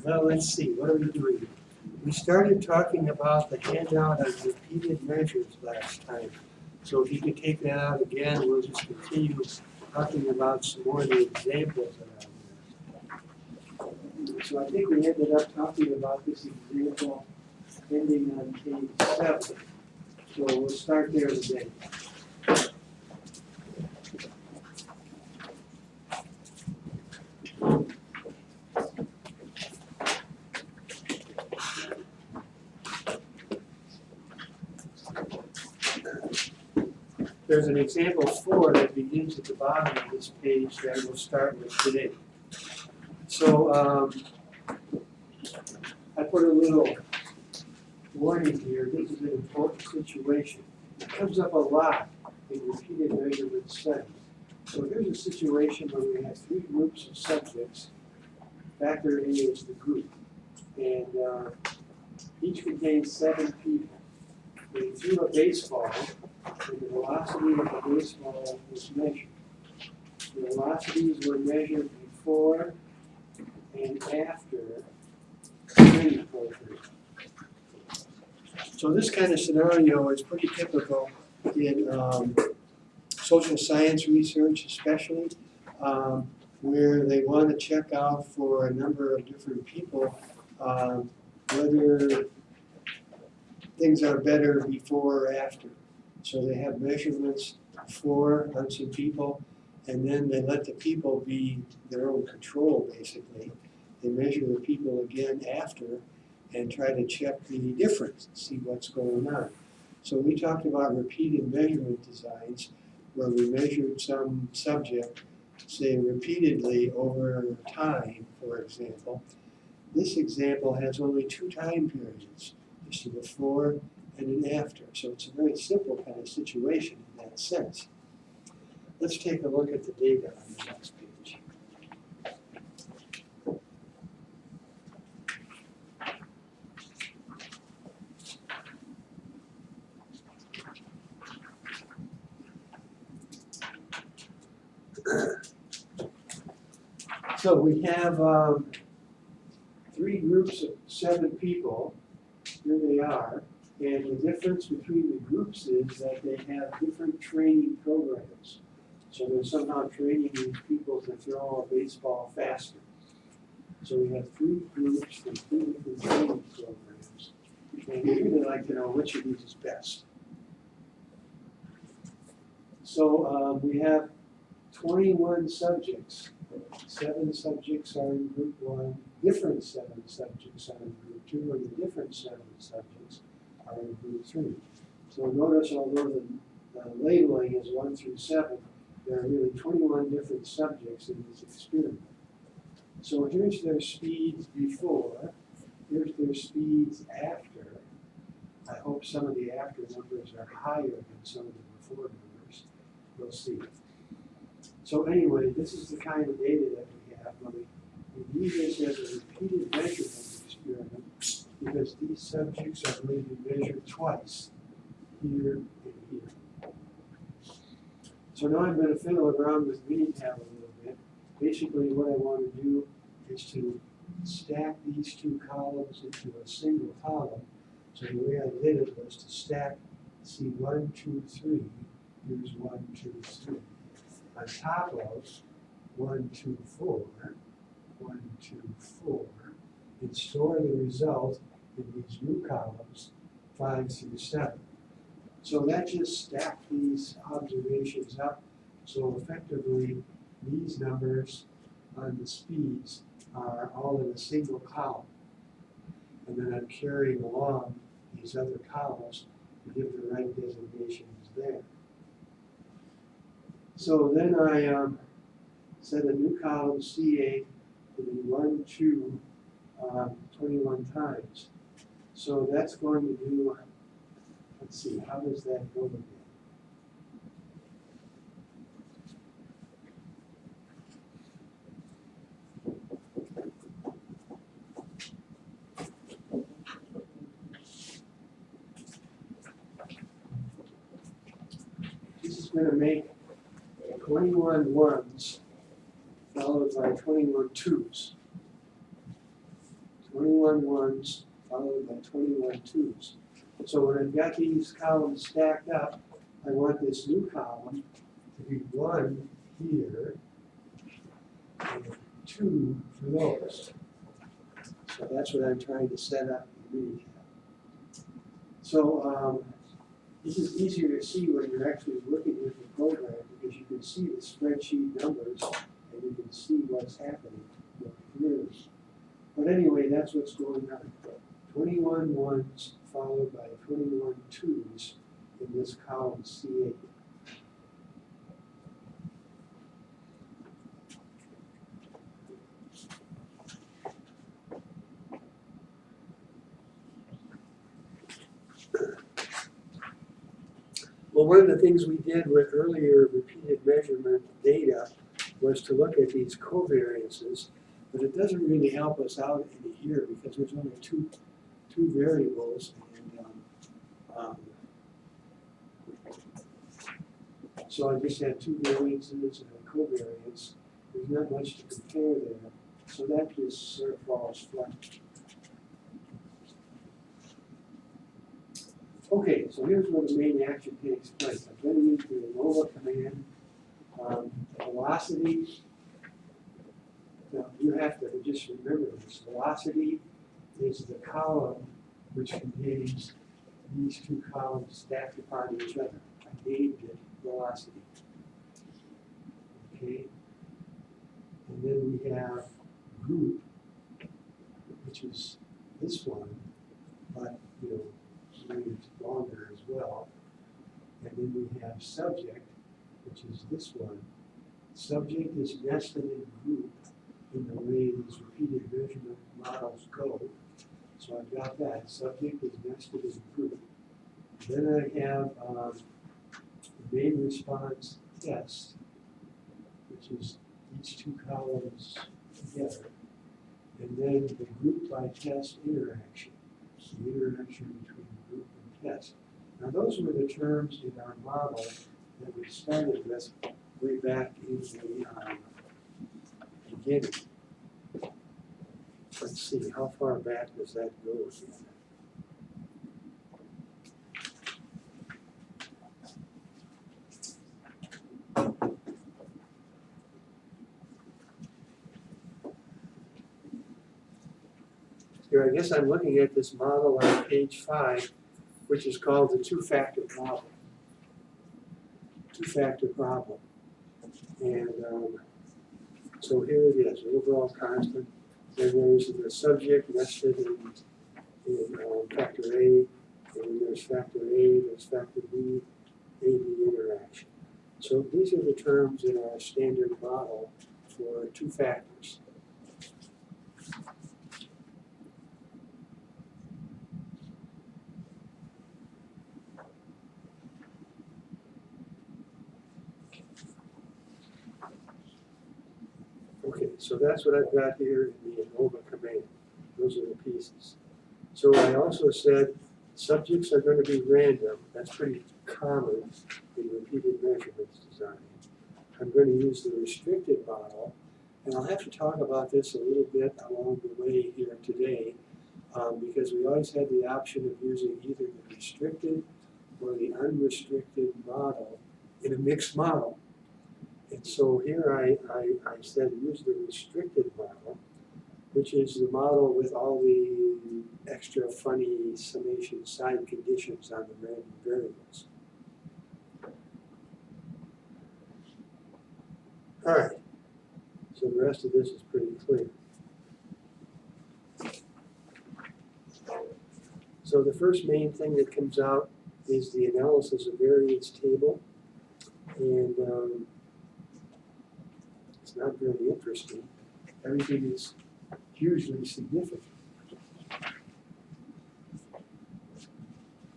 Well, let's see, what are we doing? We started talking about the handout on repeated measures last time. So if you could take that out again, we'll just continue talking about some more of the examples around there. So I think we ended up talking about this example ending on page 7. So we'll start there today. There's an example 4 that begins at the bottom of this page that we'll start with today. So I put a little warning here. This is an important situation. It comes up a lot in repeated measurement studies. So here's a situation where we have 3 groups of subjects. Factor A is the group. And each contains 7 people. They threw a baseball, and the velocity of the baseball was measured. The velocities were measured before and after training program. So this kind of scenario is pretty typical in social science research, especially where they want to check out for a number of different people whether things are better before or after. So they have measurements before on some people, and then they let the people be their own control, basically. They measure the people again after and try to check the difference and see what's going on. So we talked about repeated measurement designs where we measured some subject, say repeatedly over time, for example. This example has only 2 time periods. Just a before and an after. So it's a very simple kind of situation in that sense. Let's take a look at the data on the next page. So we have 3 groups of 7 people. Here they are, and the difference between the groups is that they have different training programs. So they're somehow training these people to throw a baseball faster. So we have 3 groups from 3 different training programs, and we really like to know which of these is best. So we have 21 subjects. 7 subjects are in group 1, different 7 subjects are in group 2, and the different 7 subjects are in group 3. So notice, although the labeling is 1 through 7, there are really 21 different subjects in this experiment. So here's their speeds before, here's their speeds after. I hope some of the after numbers are higher than some of the before numbers. We'll see. So anyway, this is the kind of data that we have when we use this as a repeated measurement experiment because these subjects are going to be measured twice, here and here. So now I'm going to fiddle around with Minitab a little bit. Basically what I want to do is to stack these 2 columns into a single column. So the way I did it was to stack, see 1, 2, 3, here's 1, 2, 3. On top of 1, 2, 4, 1, 2, 4, and store the result in these new columns, 5 through 7. So that just stacked these observations up. So effectively, these numbers on the speeds are all in a single column. And then I'm carrying along these other columns to give the right designations there. So then I set a new column C8 to be 1, 2, 21 times. So that's going to do, let's see, how does that go again? This is going to make 21 ones followed by 21 twos. 21 ones followed by 21 twos. So when I've got these columns stacked up, I want this new column to be 1 here and 2 for those. So that's what I'm trying to set up in Minitab. So this is easier to see when you're actually looking at the program because you can see the spreadsheet numbers and you can see what's happening more clearly. But anyway, that's what's going on. 21 ones followed by 21 twos in this column C8. Well, one of the things we did with earlier repeated measurement data was to look at these covariances, but it doesn't really help us out in here because there's only two variables, and so I just had 2 variances and a covariance. There's not much to compare there, so that just sort of falls flat. Okay, so here's where the main action takes place. I'm going to use the ANOVA command. Velocity, now you have to just remember this. Velocity is the column which contains these 2 columns stacked upon each other. I named it velocity. Okay, and then we have group, which is this one, but it's longer as well. And then we have subject, which is this one. Subject is nested in group in the way these repeated measurement models go. So I've got that. Subject is nested in group. Then I have the main response test, which is each 2 columns together. And then the group by test interaction, the interaction between group and test. Now those were the terms in our model that we started with way back in the beginning. Let's see, how far back does that go again? Here, I guess I'm looking at this model on page 5, which is called the two-factor problem. Two-factor problem. And so here it is, overall constant. Then there's the subject nested in factor A, and then there's factor A, there's factor B, A-B interaction. So these are the terms in our standard model for 2 factors. Okay, so that's what I've got here in the ANOVA command. Those are the pieces. So I also said subjects are going to be random. That's pretty common in repeated measurements design. I'm going to use the restricted model, and I'll have to talk about this a little bit along the way here today, because we always had the option of using either the restricted or the unrestricted model in a mixed model. And so here I said use the restricted model, which is the model with all the extra funny summation side conditions on the random variables. All right, so the rest of this is pretty clear. So the first main thing that comes out is the analysis of variance table, and it's not very interesting. Everything is hugely significant,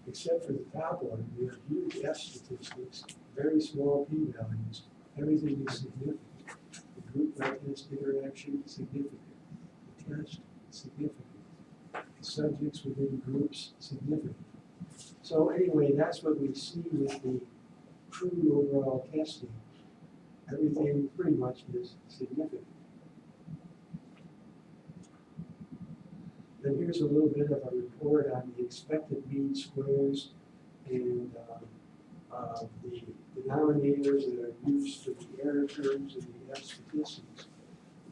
except for the top one. We have huge F statistics, very small p-values. Everything is significant. The group by test interaction, significant. The test, significant. The subjects within groups, significant. So anyway, that's what we see with the crude overall testing. Everything pretty much is significant. then here's a little bit of a report on the expected mean squares and the denominators that are used for the error terms and the F statistics.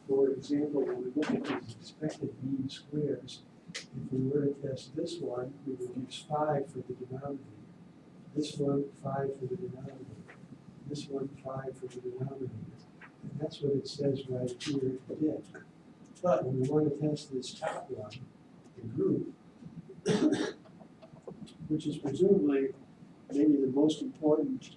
For example, when we look at these expected mean squares, if we were to test this one, we would use 5 for the denominator. This one, 5 for the denominator. This one, 5 for the denominator. And that's what it says right here it did. But when we want to test this top one, the group, which is presumably maybe the most important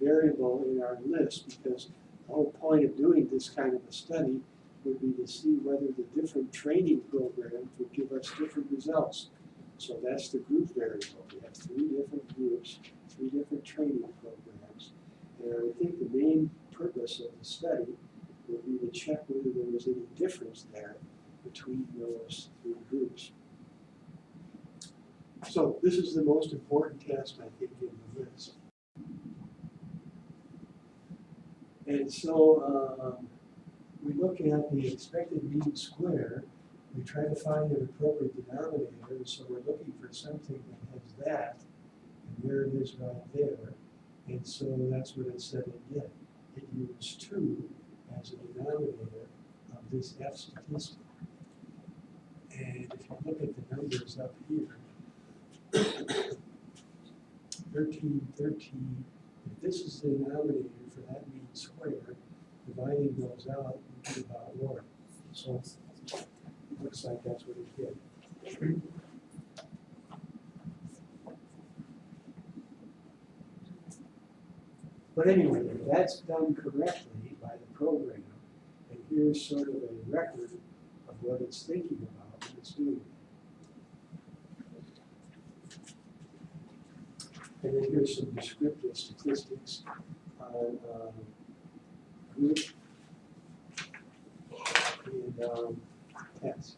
variable in our list, because the whole point of doing this kind of a study would be to see whether the different training programs would give us different results. So that's the group variable. We have 3 different groups, 3 different training programs. And I would think the main purpose of the study would be to check whether there was any difference there between those 3 groups. So this is the most important test, I think, in the list. And so we look at the expected mean square. We try to find an appropriate denominator. So we're looking for something that has that. And there it is right there. And so that's what it said it did. It used 2 as a denominator of this F statistic. And if you look at the numbers up here, 13, 13, if this is the denominator for that mean square, dividing those out would be about 1. So it looks like that's what it did. But anyway, that's done correctly by the program, and here's sort of a record of what it's thinking about when it's doing it. And then here's some descriptive statistics on group and tests.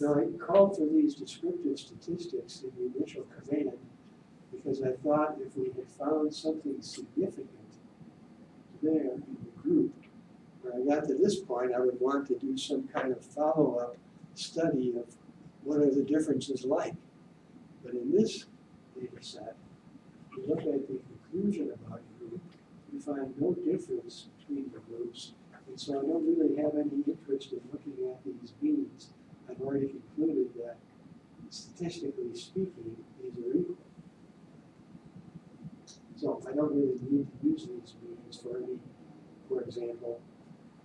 Now, I called for these descriptive statistics in the initial command because I thought if we had found something significant there in the group, when I got to this point, I would want to do some kind of follow-up study of what are the differences like. But in this data set, we look at the conclusion about a group, we find no difference between the groups, and so I don't really have any interest in looking at these means. I've already concluded that, statistically speaking, these are equal. So I don't really need to use these means for any, for example,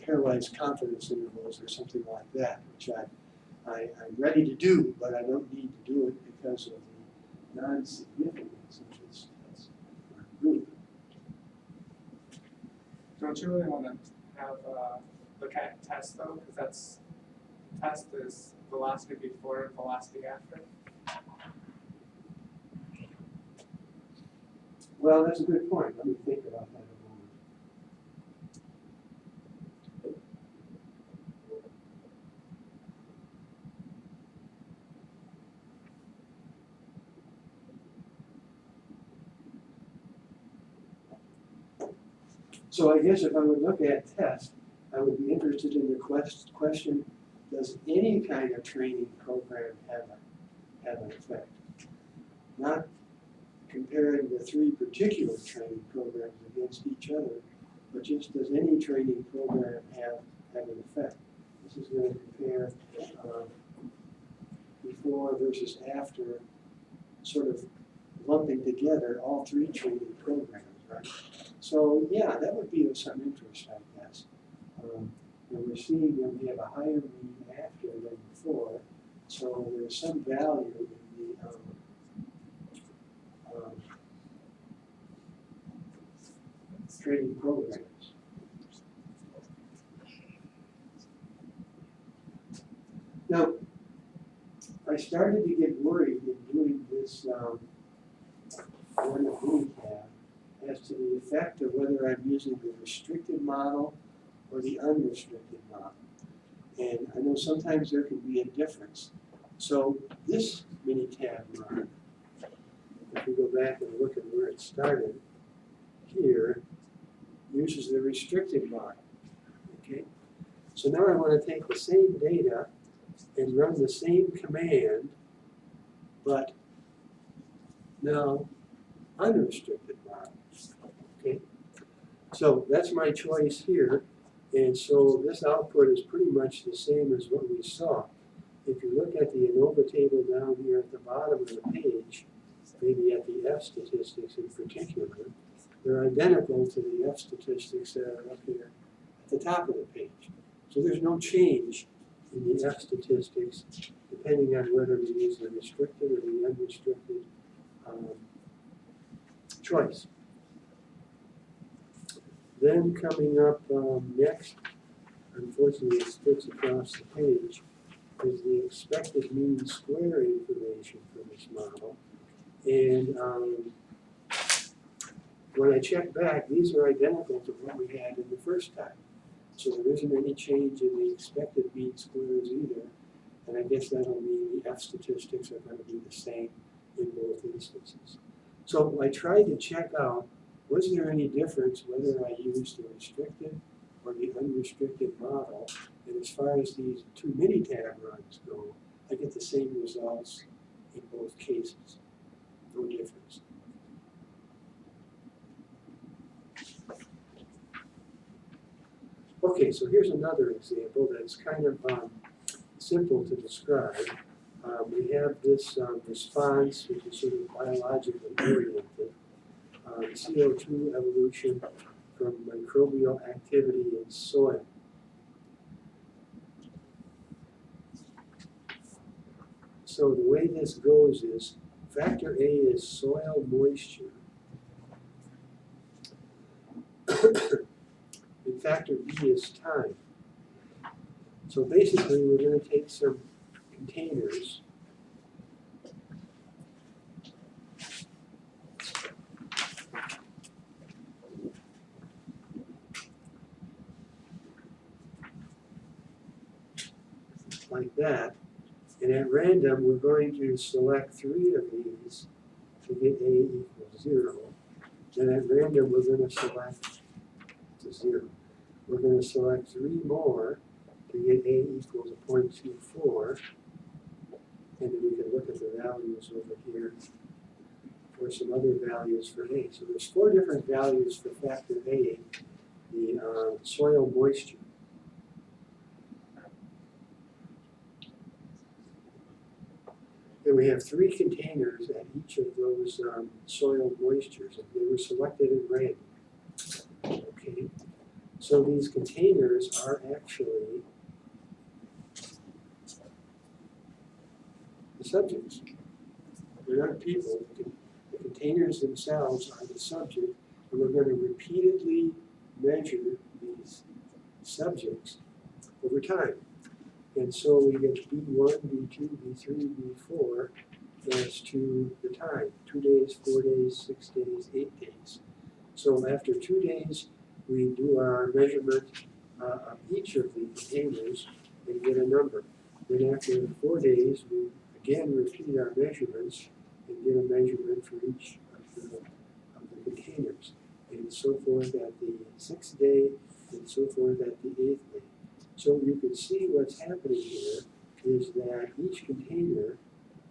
pairwise confidence intervals or something like that, which I'm ready to do, but I don't need to do it because of the non-significance of this group. Don't you really want to have look at tests though, because test is velocity before and velocity after. Well, that's a good point. Let me think about that a moment. So I guess if I would look at test, I would be interested in the question, does any kind of training program have an effect? Not comparing the 3 particular training programs against each other, but just does any training program have an effect? This is going to compare before versus after, sort of lumping together all 3 training programs, right? So yeah, that would be of some interest, I guess. And we're seeing that we have a higher mean after than before, so there's some value in the training programs. Now, I started to get worried in doing this one of mini tab as to the effect of whether I'm using the restricted model or the unrestricted model. And I know sometimes there can be a difference. So this mini tab model, if we go back and look at where it started, here, uses the restricted model. Okay? So now I want to take the same data and run the same command, but now unrestricted model. Okay? So that's my choice here. And so this output is pretty much the same as what we saw. If you look at the ANOVA table down here at the bottom of the page, maybe at the F statistics in particular, they're identical to the F statistics that are up here at the top of the page. So there's no change in the F statistics depending on whether we use the restricted or the unrestricted choice. Then coming up next, unfortunately it splits across the page, is the expected mean square information for this model. And when I check back, these are identical to what we had in the first time. So there isn't any change in the expected mean squares either. And I guess that'll mean the F statistics are going to be the same in both instances. So I tried to check out, was there any difference whether I used the restricted or the unrestricted model? And as far as these two Minitab runs go, I get the same results in both cases. No difference. Okay, so here's another example that's kind of simple to describe. We have this response, which is sort of biologically oriented. CO2 evolution from microbial activity in soil. So the way this goes is, factor A is soil moisture. And factor B is time. So basically we're going to take some containers like that, and at random we're going to select 3 of these to get A equals 0. Then at random we're going to select to 0. We're going to select 3 more to get A equals 0.24, and then we can look at the values over here for some other values for A. So there's 4 different values for factor A, the soil moisture. And we have 3 containers at each of those soil moistures, and they were selected at random. Okay, so these containers are actually the subjects. They're not people. The containers themselves are the subject, and we're going to repeatedly measure these subjects over time. And so we get B1, B2, B3, B4 as to the time, 2 days, 4 days, 6 days, 8 days. So after 2 days, we do our measurement of each of the containers and get a number. Then after 4 days, we again repeat our measurements and get a measurement for each of the containers. And so forth at the 6th day, and so forth at the 8th day. So you can see what's happening here is that each container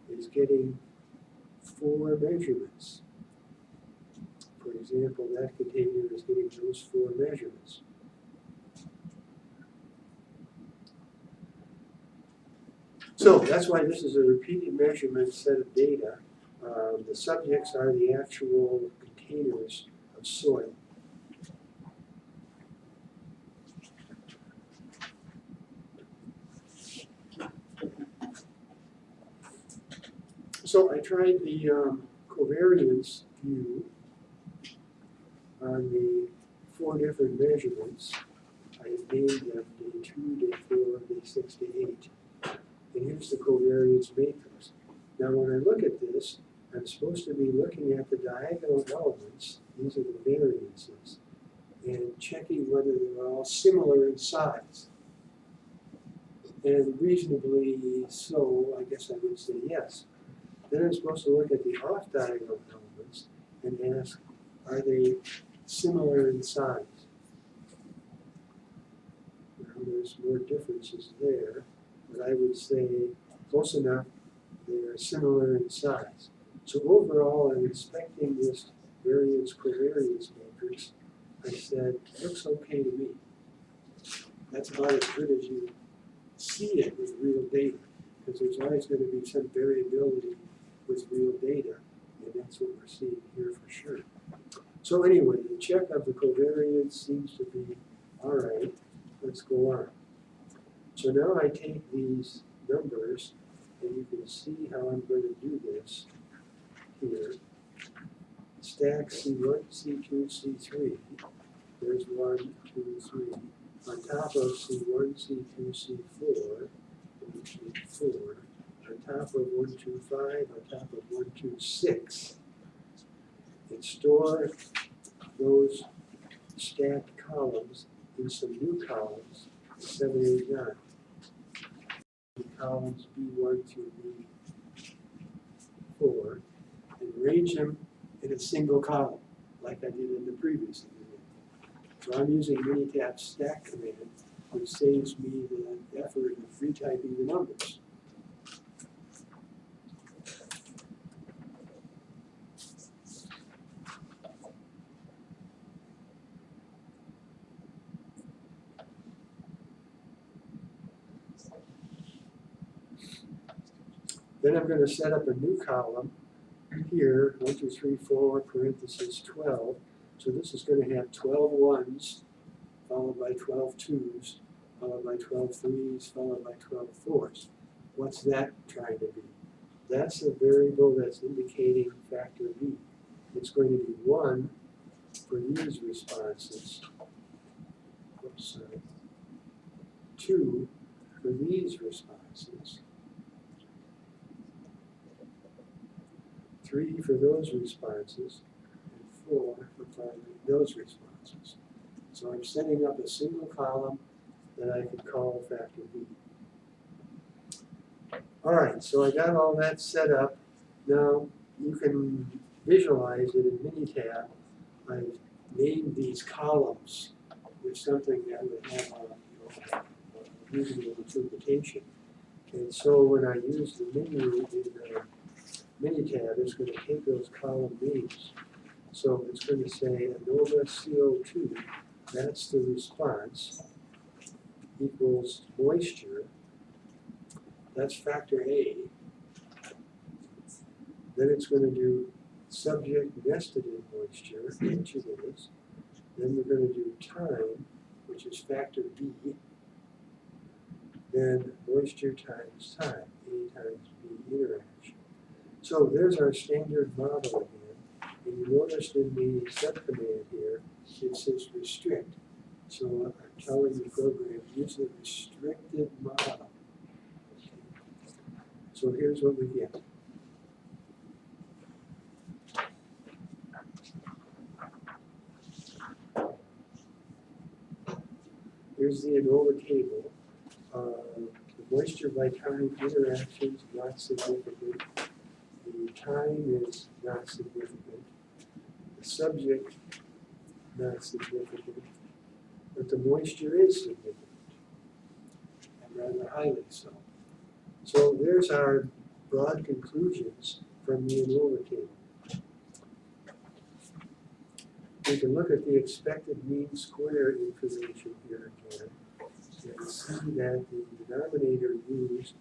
is getting 4 measurements. For example, that container is getting those 4 measurements. So that's why this is a repeated measurement set of data. The subjects are the actual containers of soil. So I tried the covariance view on the 4 different measurements. I named them day 2, day 4, day 6, day 8. And here's the covariance matrix. Now when I look at this, I'm supposed to be looking at the diagonal elements, these are the variances, and checking whether they're all similar in size. And reasonably so, I guess I would say yes. Then I'm supposed to look at the off-diagonal elements and ask, are they similar in size? They're there's more differences there, but I would say close enough, they're similar in size. So overall, I'm inspecting this variance covariance matrix. I said, looks okay to me. That's about as good as you see it with real data, because there's always going to be some variability with real data, and that's what we're seeing here for sure. So anyway, the check of the covariance seems to be all right. Let's go on. So now I take these numbers, and you can see how I'm going to do this here. Stack C1, C2, C3. There's 1, 2, 3. On top of C1, C2, C4, 1, 2, 4. On top of 1, 2, 5. On top of 1, 2, 6. And store those stacked columns in some new columns, 7, 8, 9. The columns B1 through B4, and arrange them in a single column, like I did in the previous video. So I'm using Minitab stack command, which saves me the effort of retyping the numbers. Then I'm going to set up a new column here, 1, 2, 3, 4, parentheses 12. So this is going to have 12 ones, followed by 12 twos, followed by 12 threes, followed by 12 fours. What's that trying to be? That's a variable that's indicating factor B. It's going to be 1 for these responses. Oops, sorry. 2 for these responses. 3 for those responses, and 4 for finally those responses. So I'm setting up a single column that I could call factor B. All right, so I got all that set up. Now you can visualize it in Minitab. I've named these columns with something that would have a reasonable interpretation. And so when I use the menu in Minitab, it's going to take those column names. So it's going to say ANOVA CO2, that's the response, equals moisture, that's factor A. Then it's going to do subject nested in moisture, which it is. Then we're going to do time, which is factor B. Then moisture times time, A times B interaction. So there's our standard model again. And you noticed in the subcommand here, it says restrict. So I'm telling the program, use the restricted model. Okay. So here's what we get. Here's the ANOVA table. The moisture by time interactions not significant. The time is not significant. The subject not significant. But the moisture is significant, and rather highly so. So there's our broad conclusions from the ANOVA table. We can look at the expected mean square information here again and see that the denominator used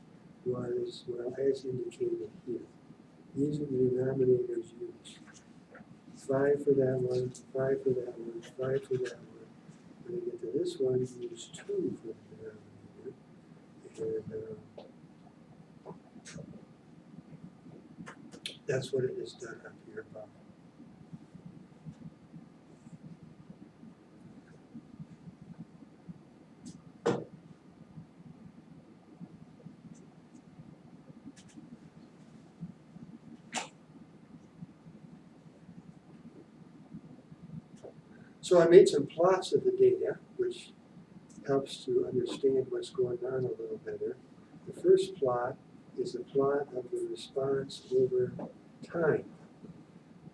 was, well, as indicated here. These are the denominators used. 5 for that one, 5 for that one, 5 for that one. When we get to this one, use 2 for the denominator. And that's what it is done up here above. So I made some plots of the data, which helps to understand what's going on a little better. The first plot is a plot of the response over time.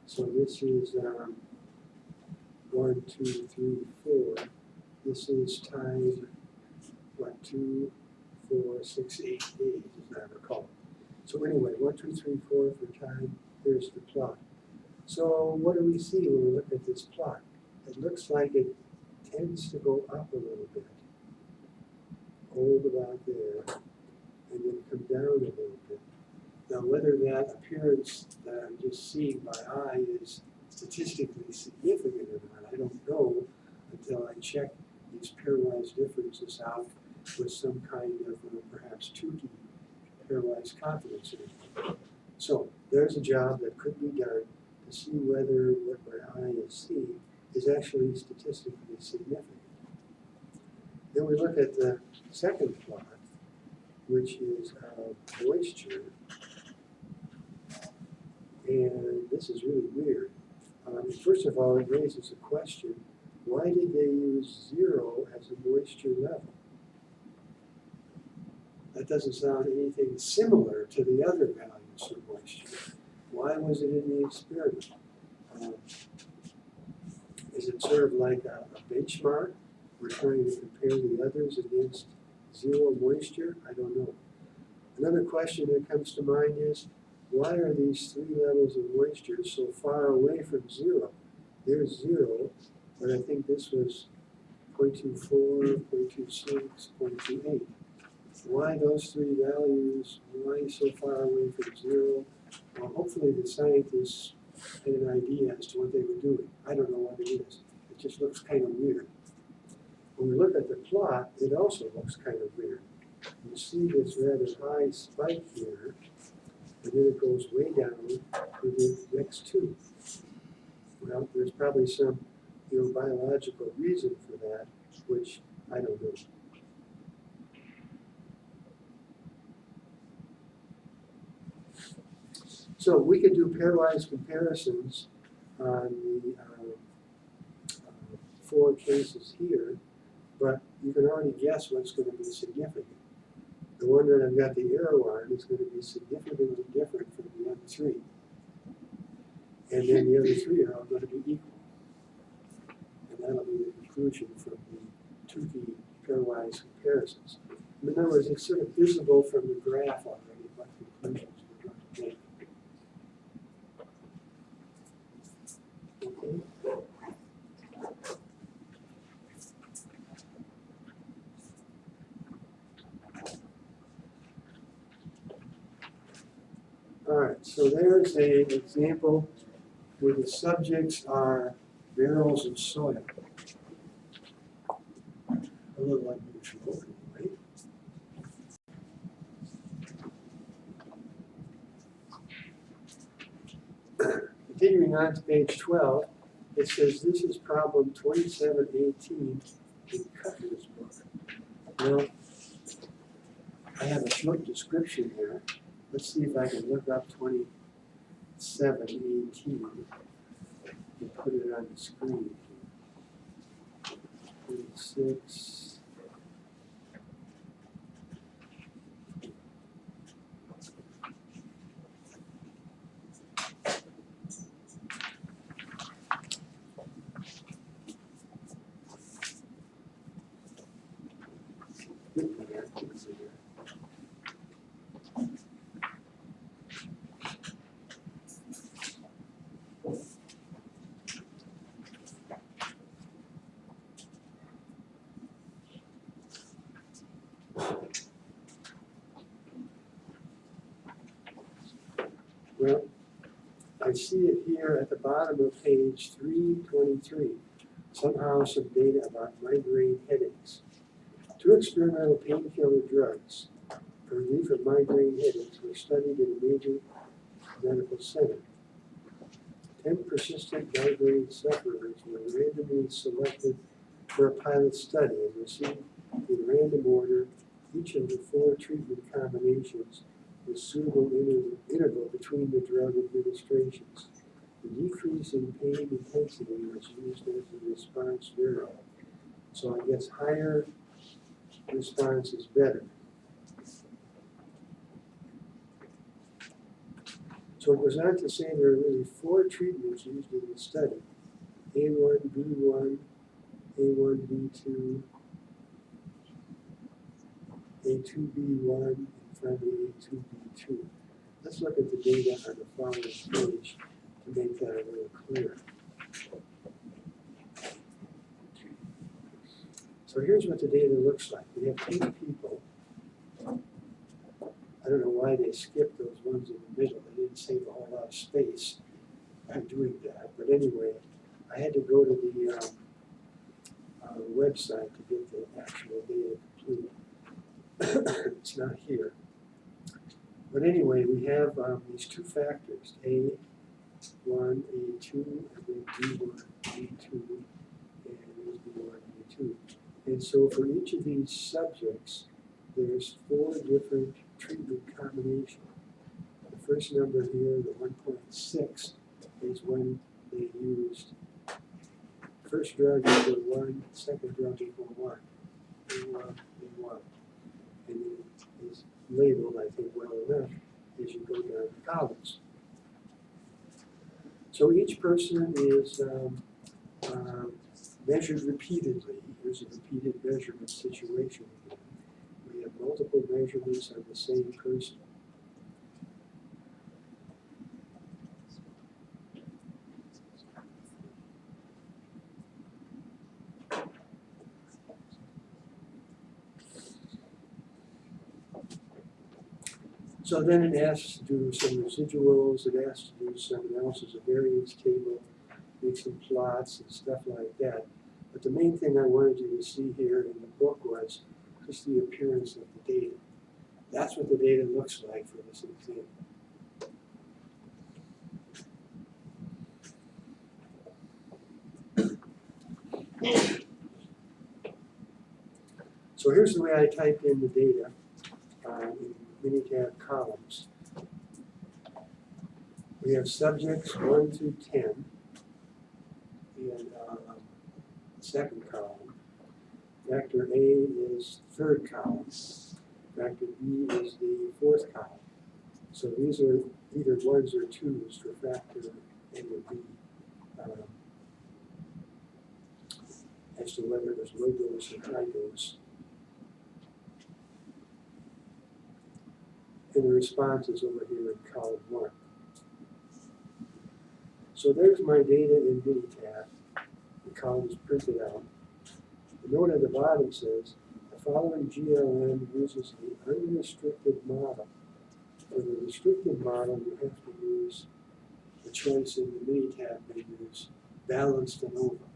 So this is 1, 2, 3, 4. This is time what, 2, 4, 6, 8 days, as I recall. So anyway, 1, 2, 3, 4 for time. Here's the plot. So what do we see when we look at this plot? It looks like it tends to go up a little bit, hold about there, and then come down a little bit. Now, whether that appearance that I'm just seeing by eye is statistically significant or not, I don't know until I check these pairwise differences out with some kind of perhaps Tukey pairwise confidence interval. So there's a job that could be done to see whether what my eye is seeing is actually statistically significant. Then we look at the second plot, which is moisture. And this is really weird. First of all, it raises a question, why did they use 0 as a moisture level? That doesn't sound anything similar to the other values for moisture. Why was it in the experiment? Is it sort of like a benchmark? We're trying to compare the others against 0 moisture? I don't know. Another question that comes to mind is, why are these 3 levels of moisture so far away from 0? There's 0, but I think this was 0.24, 0.26, 0.28. Why those 3 values? Why so far away from 0? Well, hopefully the scientists had an idea as to what they were doing. I don't know what it is. It just looks kind of weird. When we look at the plot, it also looks kind of weird. You see this rather high spike here, and then it goes way down to the next 2. Well, there's probably some biological reason for that, which I don't know. So we could do pairwise comparisons on the 4 cases here, but you can already guess what's going to be significant. The one that I've got the arrow on is going to be significantly different from the other 3. And then the other 3 are all going to be equal. And that'll be the conclusion from the Tukey pairwise comparisons. In other words, it's sort of visible from the graph already what conclusions we're going to make. Okay. All right, so there's an example where the subjects are barrels of soil. A little unusual, anyway. Continuing on to page 12, it says this is problem 2718 in Cutler's book. Now, I have a short description here. Let's see if I can look up 2718 and put it on the screen. 26. Well, I see it here at the bottom of page 323. Somehow some data about migraine headaches. 2 experimental painkiller drugs for relief of migraine headaches were studied in a major medical center. 10 persistent migraine sufferers were randomly selected for a pilot study and received in random order each of the 4 treatment combinations with suitable interval between the drug administrations. The decrease in pain intensity was used as a response variable. So I guess higher response is better. So it goes on to say there are really 4 treatments used in the study. A1, B1, A1, B2, A2B1 in front of the A2B2. Let's look at the data on the following page to make that a little clearer. So here's what the data looks like. We have 10 people. I don't know why they skipped those ones in the middle. They didn't save a whole lot of space by doing that. But anyway, I had to go to the website to get the actual data complete. It's not here. But anyway, we have these two factors, A1, A2, and then B1, B2, and there's B1, B2. And so for each of these subjects, there's 4 different treatment combinations. The first number here, the 1.6, is when they used first drug equal 1, second drug equal 1, A1, A1. And it is labeled, I think, well enough as you go down the columns. So each person is measured repeatedly. Here's a repeated measurement situation again. We have multiple measurements on the same person. So then it asks to do some residuals, it asks to do some analysis of variance table, make some plots and stuff like that. But the main thing I wanted you to see here in the book was just the appearance of the data. That's what the data looks like for this example. So here's the way I type in the data in Minitab columns. We have subjects 1 through 10 in second column. Factor A is third column. Factor B is the fourth column. So these are either 1s or 2s for factor A or B. As to whether there's low dose or high dose. And the response is over here in column 1. So there's my data in Minitab. The column is printed out. The note at the bottom says, the following GLM uses the unrestricted model. For the restricted model, you have to use the choice in the Minitab menus, balanced ANOVA.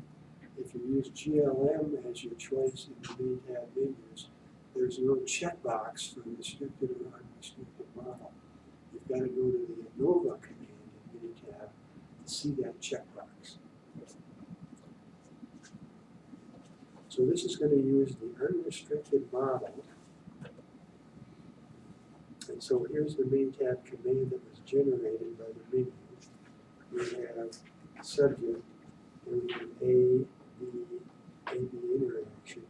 If you use GLM as your choice in the Minitab menus, there's no checkbox for restricted or unrestricted model. You've got to go to the ANOVA command in Minitab to see that checkbox. So this is going to use the unrestricted model. And so here's the Minitab command that was generated by the menu. We have subject, and we have A, B interaction,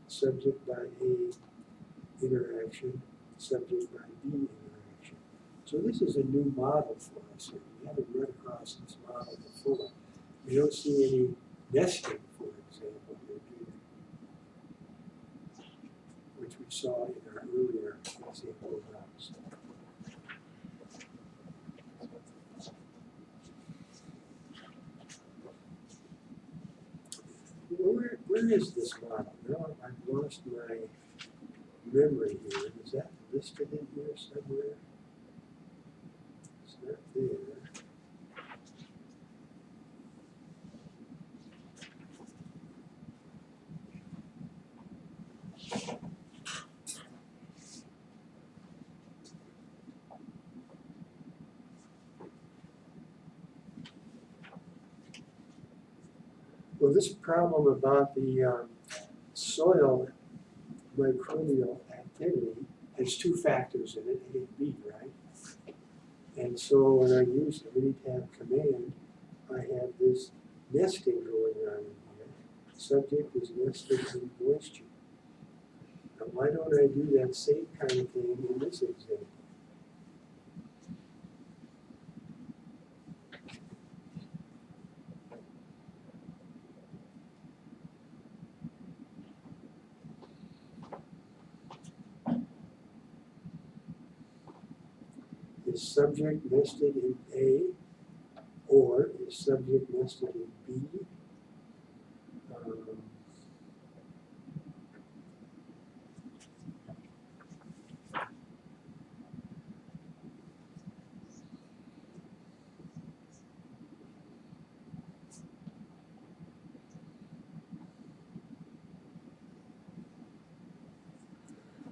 subject by A interaction, subject by B interaction. So this is a new model for us here. We haven't run across this model before. We don't see any nesting, for example, here, do we? Which we saw in our earlier example routes. Where is this model? Now I've lost my memory here. Is that listed in here somewhere? It's not there. Well, this problem about the soil microbial activity has 2 factors in it, A and B, right? And so when I use the Minitab command, I have this nesting going on in here. Subject is nested in moisture. Now, why don't I do that same kind of thing in this example? is subject nested in A, or is subject nested in B?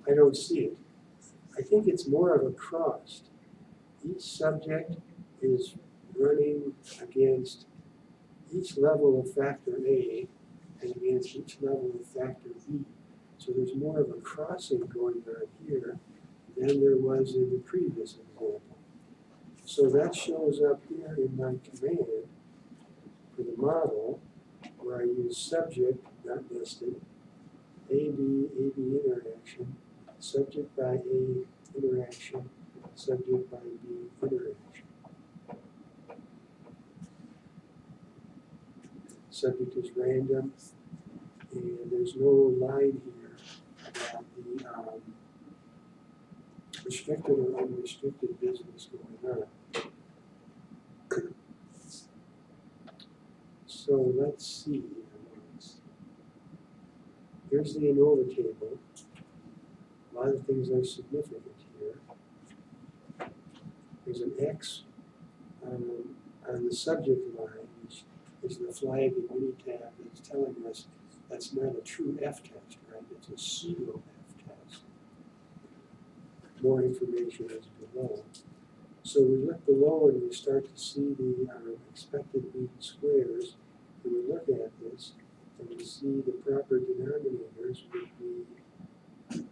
I don't see it. I think it's more of a cross. Each subject is running against each level of factor A and against each level of factor B. So there's more of a crossing going on here than there was in the previous example. So that shows up here in my command for the model where I use subject, not nested, AB interaction, subject by A interaction, subject by B interaction. Subject is random, and there's no line here about the restricted or unrestricted business going on. So let's see. Here's the ANOVA table. A lot of things are significant here. There's an X on the subject line, which is the flag in Minitab that's telling us that's not a true F test, right? It's a pseudo F test. More information is below. So we look below and we start to see the expected mean squares, and we look at this and we see the proper denominators would be,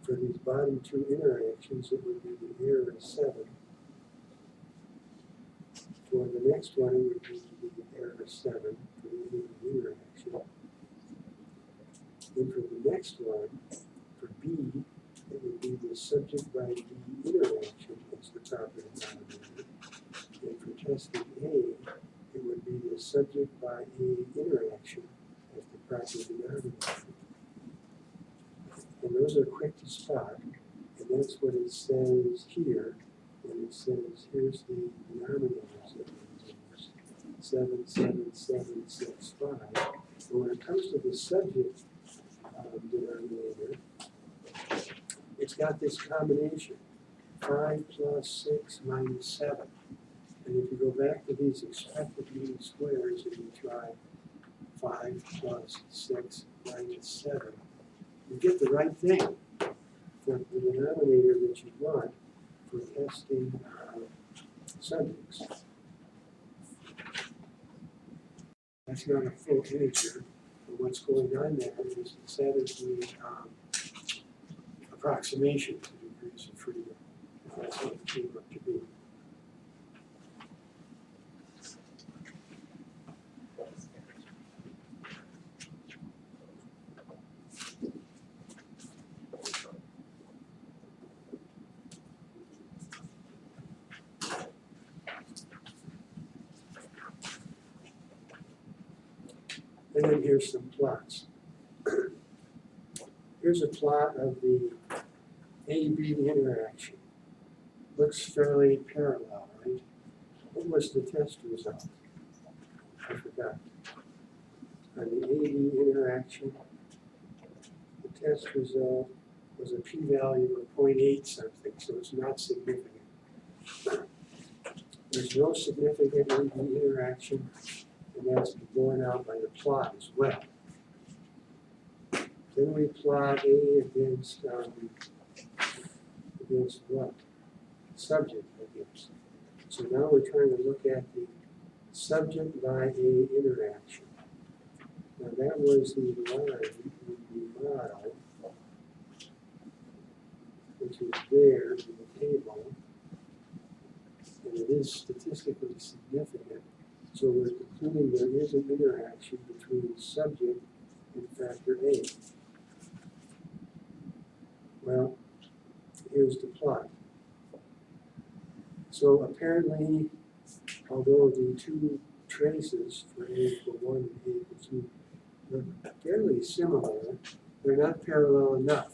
for these bottom two interactions, it would be the error of 7. For the next one, it would be the error of 7 for the interaction. And for the next one, for B, it would be the subject by B interaction as the proper denominator. And for testing A, it would be the subject by A interaction as the proper denominator. And those are quick to spot, and that's what it says here when it says here's the denominators that we use, 7, 7, 7, 6, 5. But when it comes to the subject denominator, it's got this combination, 5 plus 6 minus 7. And if you go back to these expected mean squares and you try 5 plus 6 minus 7, you get the right thing for the denominator that you want for testing subjects. That's not a full integer, but what's going on there is instead of the approximation to degrees of freedom. That's what it came up to be. And then here's some plots. Here's a plot of the A-B interaction. Looks fairly parallel, right? What was the test result? I forgot. On the A-B interaction, the test result was a p-value of 0.8 something, so it's not significant. There's no significant A-B interaction, and that's borne out by the plot as well. Then we plot A against what? Subject against. So now we're trying to look at the subject by A interaction. Now that was the line in the model, which is there in the table, and it is statistically significant. So we're concluding there is an interaction between subject and factor A. Well, here's the plot. So apparently, although the two traces for A equal 1 and A equal 2 are fairly similar, they're not parallel enough.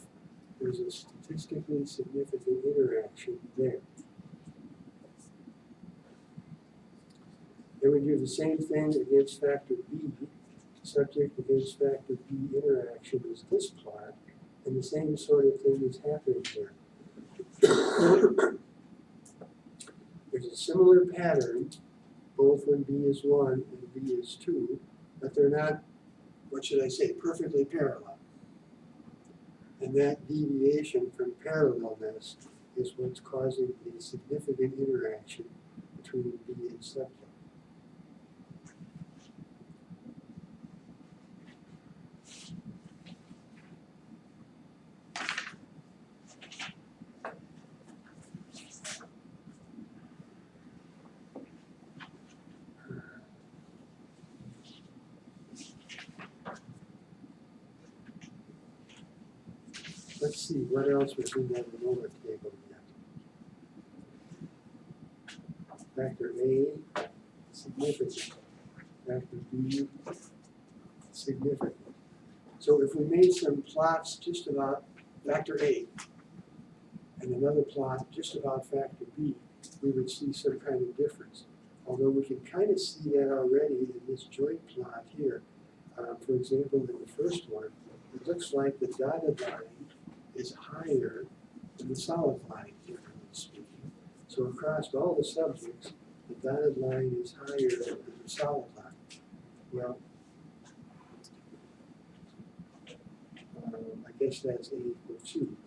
there's a statistically significant interaction there. Then we do the same thing against factor B. Subject against factor B interaction is this plot, and the same sort of thing is happening here. There's a similar pattern, both when B is 1 and B is 2, but they're not, what should I say, perfectly parallel. And that deviation from parallelness is what's causing the significant interaction between B and subject. Let's see, what else was in that ANOVA table yet? Factor A, significant. Factor B, significant. So if we made some plots just about factor A and another plot just about factor B, we would see some kind of difference. Although we can kind of see that already in this joint plot here. For example, in the first one, it looks like the dotted line is higher than the solid line, generally speaking. So across all the subjects, the dotted line is higher than the solid line. Well, I guess that's A equal 2.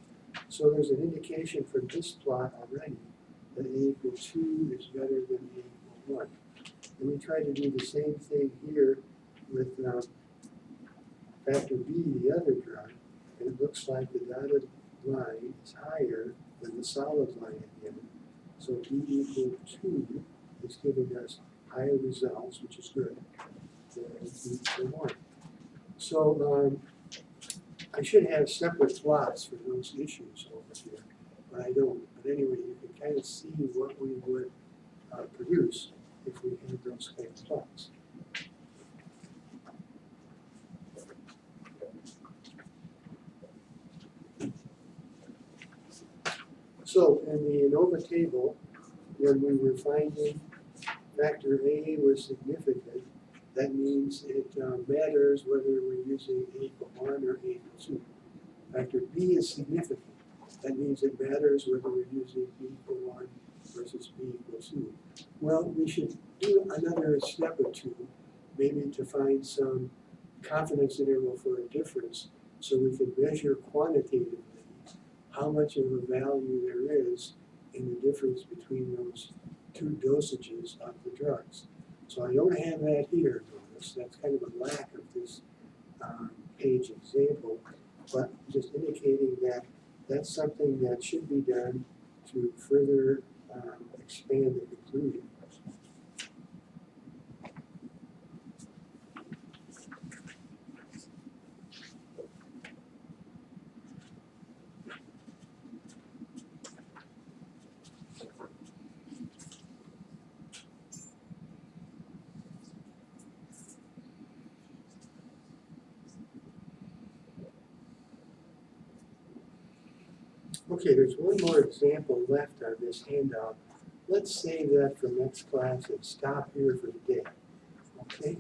So there's an indication from this plot already that A equal 2 is better than A equal 1. And we try to do the same thing here with factor B, the other drug, and it looks like the dotted line is higher than the solid line at the end. So B equal 2 is giving us higher results, which is good, than B equal 1. So I should have separate plots for those issues over here, but I don't. But anyway, you can kind of see what we would produce if we had those kind of plots. So in the ANOVA table, when we were finding factor A was significant, that means it matters whether we're using A equal 1 or A equal 2. Factor B is significant. That means it matters whether we're using B equal 1 versus B equal 2. Well, we should do another step or two, maybe to find some confidence interval for a difference so we can measure quantitatively how much of a value there is in the difference between those two dosages of the drugs. So I don't have that here, notice. That's kind of a lack of this page example, but just indicating that that's something that should be done to further expand the conclusion. Okay, there's one more example left on this handout. Let's save that for next class and stop here for today. Okay?